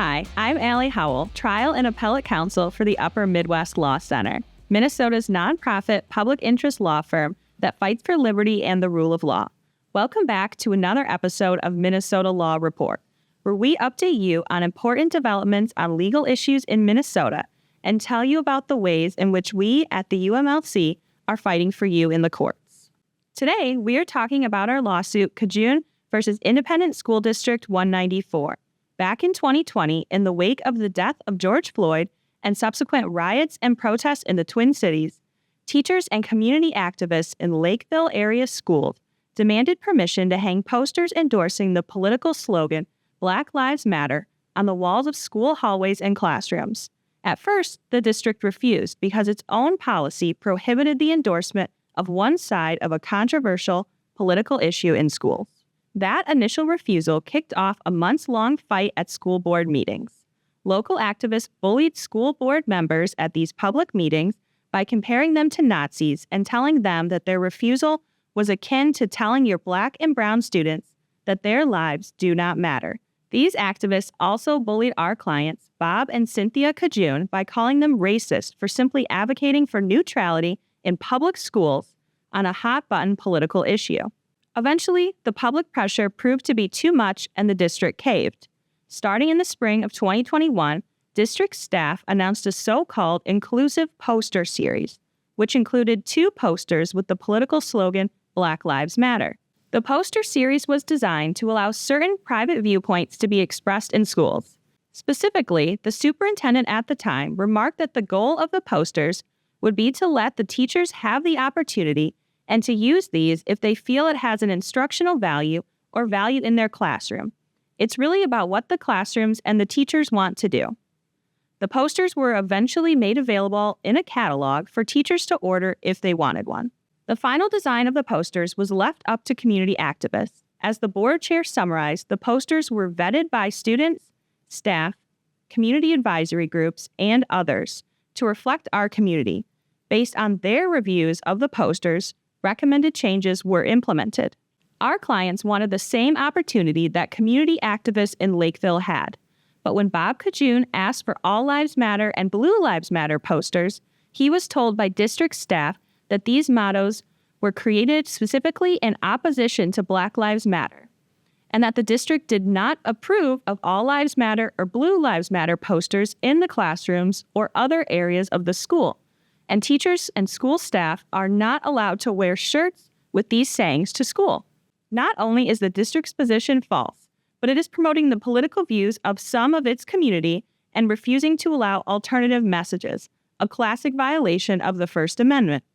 Hi, I'm Allie Howell, Trial and Appellate Counsel for the Upper Midwest Law Center, Minnesota's nonprofit public interest law firm that fights for liberty and the rule of law. Welcome back to another episode of Minnesota Law Report, where we update you on important developments on legal issues in Minnesota and tell you about the ways in which we at the UMLC are fighting for you in the courts. Today, we are talking about our lawsuit, Cajun versus Independent School District 194. Back in 2020, in the wake of the death of George Floyd and subsequent riots and protests in the Twin Cities, teachers and community activists in Lakeville Area Schools demanded permission to hang posters endorsing the political slogan, Black Lives Matter, on the walls of school hallways and classrooms. At first, the district refused because its own policy prohibited the endorsement of one side of a controversial political issue in schools. That initial refusal kicked off a months-long fight at school board meetings. Local activists bullied school board members at these public meetings by comparing them to Nazis and telling them that their refusal was akin to telling your Black and brown students that their lives do not matter. These activists also bullied our clients, Bob and Cynthia Cajun, by calling them racist for simply advocating for neutrality in public schools on a hot-button political issue. Eventually, the public pressure proved to be too much and the district caved. Starting in the spring of 2021, district staff announced a so-called inclusive poster series, which included 2 posters with the political slogan, Black Lives Matter. The poster series was designed to allow certain private viewpoints to be expressed in schools. Specifically, the superintendent at the time remarked that the goal of the posters would be to let the teachers have the opportunity and to use these if they feel it has an instructional value or value in their classroom. It's really about what the classrooms and the teachers want to do. The posters were eventually made available in a catalog for teachers to order if they wanted one. The final design of the posters was left up to community activists. As the board chair summarized, the posters were vetted by students, staff, community advisory groups, and others to reflect our community. Based on their reviews of the posters, recommended changes were implemented. Our clients wanted the same opportunity that community activists in Lakeville had. But when Bob Cajun asked for All Lives Matter and Blue Lives Matter posters, he was told by district staff that these mottos were created specifically in opposition to Black Lives Matter, and that the district did not approve of All Lives Matter or Blue Lives Matter posters in the classrooms or other areas of the school. And teachers and school staff are not allowed to wear shirts with these sayings to school. Not only is the district's position false, but it is promoting the political views of some of its community and refusing to allow alternative messages, a classic violation of the First Amendment.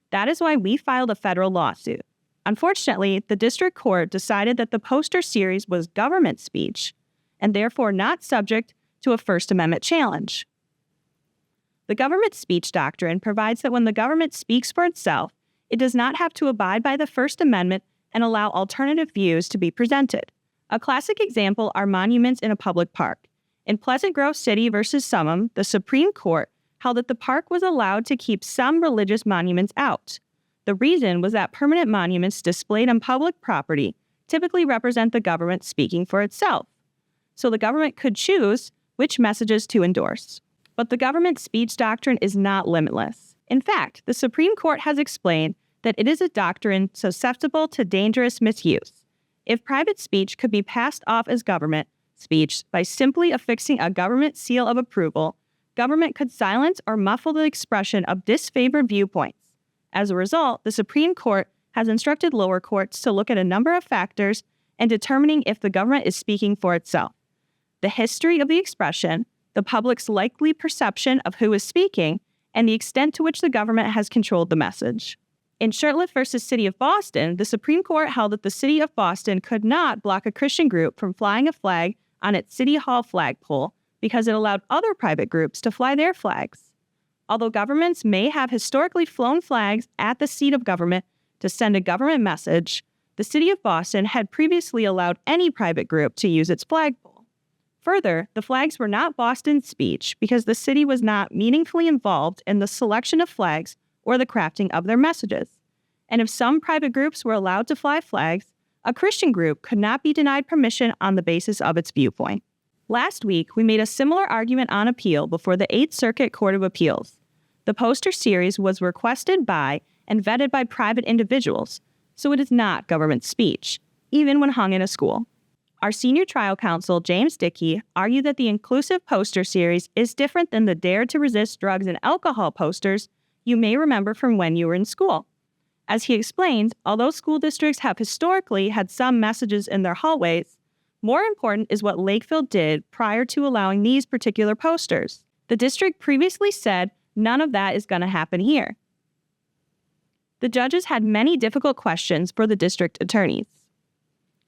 That is why we filed a federal lawsuit. Unfortunately, the district court decided that the poster series was government speech and therefore not subject to a First Amendment challenge. The government speech doctrine provides that when the government speaks for itself, it does not have to abide by the First Amendment and allow alternative views to be presented. A classic example are monuments in a public park. In Pleasant Grove City versus Summum, the Supreme Court held that the park was allowed to keep some religious monuments out. The reason was that permanent monuments displayed on public property typically represent the government speaking for itself. So the government could choose which messages to endorse. But the government speech doctrine is not limitless. In fact, the Supreme Court has explained that it is a doctrine susceptible to dangerous misuse. If private speech could be passed off as government speech by simply affixing a government seal of approval, government could silence or muffle the expression of disfavored viewpoints. As a result, the Supreme Court has instructed lower courts to look at a number of factors in determining if the government is speaking for itself: the history of the expression, the public's likely perception of who is speaking, and the extent to which the government has controlled the message. In Shurtleff versus City of Boston, the Supreme Court held that the City of Boston could not block a Christian group from flying a flag on its City Hall flagpole because it allowed other private groups to fly their flags. Although governments may have historically flown flags at the seat of government to send a government message, the City of Boston had previously allowed any private group to use its flagpole. Further, the flags were not Boston's speech because the city was not meaningfully involved in the selection of flags or the crafting of their messages. And if some private groups were allowed to fly flags, a Christian group could not be denied permission on the basis of its viewpoint. Last week, we made a similar argument on appeal before the 8th Circuit Court of Appeals. The poster series was requested by and vetted by private individuals, so it is not government speech, even when hung in a school. Our senior trial counsel, James Dickey, argued that the inclusive poster series is different than the Dare to Resist Drugs and Alcohol posters you may remember from when you were in school. As he explained, although school districts have historically had some messages in their hallways, more important is what Lakeville did prior to allowing these particular posters. The district previously said none of that is going to happen here. The judges had many difficult questions for the district attorneys.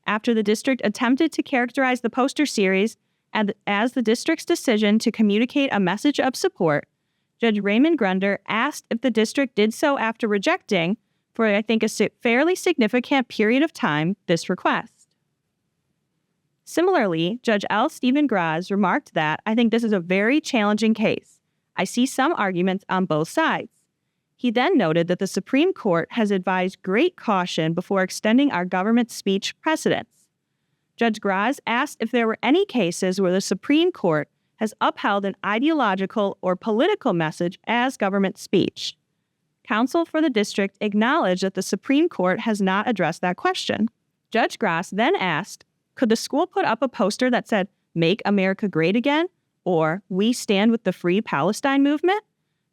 After the district attempted to characterize the poster series as the district's decision to communicate a message of support, Judge Raymond Grunder asked if the district did so after rejecting, for I think a fairly significant period of time, this request. Similarly, Judge L. Stephen Graz remarked that, I think this is a very challenging case. I see some arguments on both sides. He then noted that the Supreme Court has advised great caution before extending our government speech precedents. Judge Graz asked if there were any cases where the Supreme Court has upheld an ideological or political message as government speech. Counsel for the district acknowledged that the Supreme Court has not addressed that question. Judge Graz then asked, could the school put up a poster that said, "Make America Great Again," or "We Stand with the Free Palestine Movement"?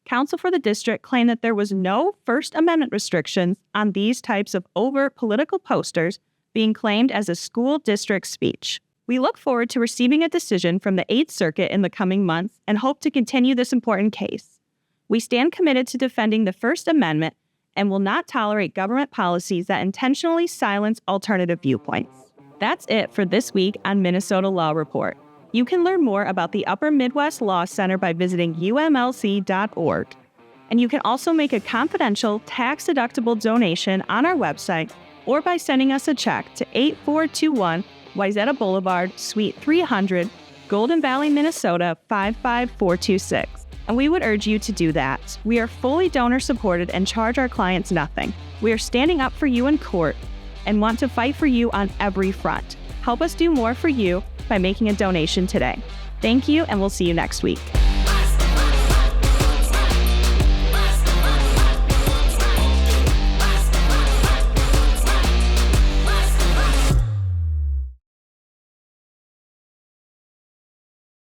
Counsel for the district claimed that there was no First Amendment restrictions on these types of overt political posters being claimed as a school district speech. We look forward to receiving a decision from the 8th Circuit in the coming months and hope to continue this important case. We stand committed to defending the First Amendment and will not tolerate government policies that intentionally silence alternative viewpoints. That's it for this week on Minnesota Law Report. You can learn more about the Upper Midwest Law Center by visiting umlc.org. And you can also make a confidential, tax-deductible donation on our website or by sending us a check to 8421 Wayzata Boulevard, Suite 300, Golden Valley, Minnesota 55426. And we would urge you to do that. We are fully donor-supported and charge our clients nothing. We are standing up for you in court and want to fight for you on every front. Help us do more for you by making a donation today. Thank you, and we'll see you next week.